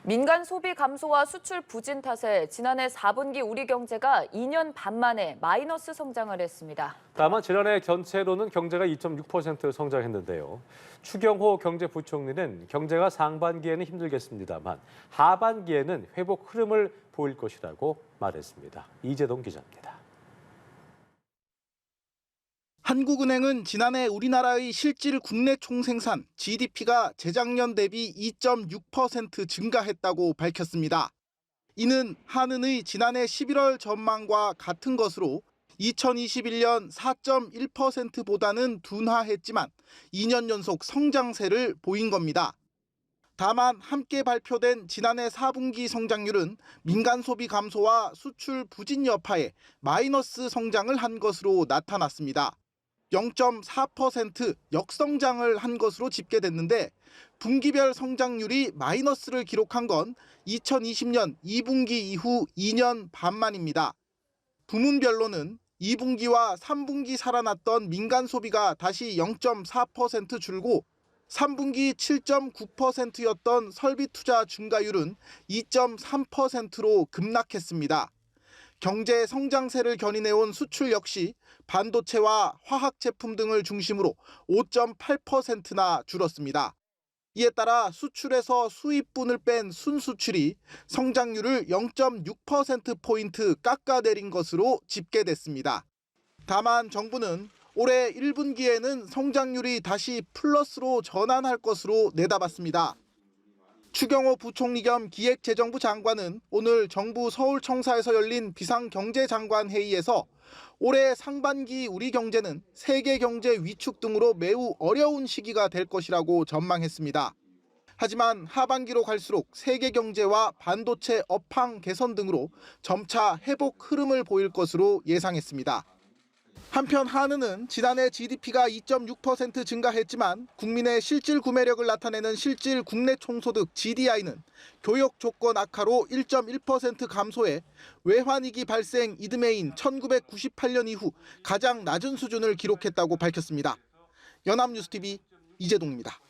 민간 소비 감소와 수출 부진 탓에 지난해 4분기 우리 경제가 2년 반 만에 마이너스 성장을 했습니다. 다만 지난해 전체로는 경제가 2.6% 성장했는데요. 추경호 경제부총리는 경제가 상반기에는 힘들겠습니다만 하반기에는 회복 흐름을 보일 것이라고 말했습니다. 이재동 기자입니다. 한국은행은 지난해 우리나라의 실질 국내 총생산 GDP가 재작년 대비 2.6% 증가했다고 밝혔습니다. 이는 한은의 지난해 11월 전망과 같은 것으로 2021년 4.1%보다는 둔화했지만 2년 연속 성장세를 보인 겁니다. 다만 함께 발표된 지난해 4분기 성장률은 민간 소비 감소와 수출 부진 여파에 마이너스 성장을 한 것으로 나타났습니다. 0.4% 역성장을 한 것으로 집계됐는데 분기별 성장률이 마이너스를 기록한 건 2020년 2분기 이후 2년 반 만입니다. 부문별로는 2분기와 3분기 살아났던 민간 소비가 다시 0.4% 줄고 3분기 7.9%였던 설비 투자 증가율은 2.3%로 급락했습니다. 경제 성장세를 견인해온 수출 역시 반도체와 화학 제품 등을 중심으로 5.8%나 줄었습니다. 이에 따라 수출에서 수입분을 뺀 순수출이 성장률을 0.6%포인트 깎아내린 것으로 집계됐습니다. 다만 정부는 올해 1분기에는 성장률이 다시 플러스로 전환할 것으로 내다봤습니다. 추경호 부총리 겸 기획재정부 장관은 오늘 정부 서울청사에서 열린 비상경제장관 회의에서 올해 상반기 우리 경제는 세계 경제 위축 등으로 매우 어려운 시기가 될 것이라고 전망했습니다. 하지만 하반기로 갈수록 세계 경제와 반도체 업황 개선 등으로 점차 회복 흐름을 보일 것으로 예상했습니다. 한편 한은은 지난해 GDP가 2.6% 증가했지만 국민의 실질 구매력을 나타내는 실질 국내 총소득 GDI는 교역 조건 악화로 1.1% 감소해 외환위기 발생 이듬해인 1998년 이후 가장 낮은 수준을 기록했다고 밝혔습니다. 연합뉴스TV 이재동입니다.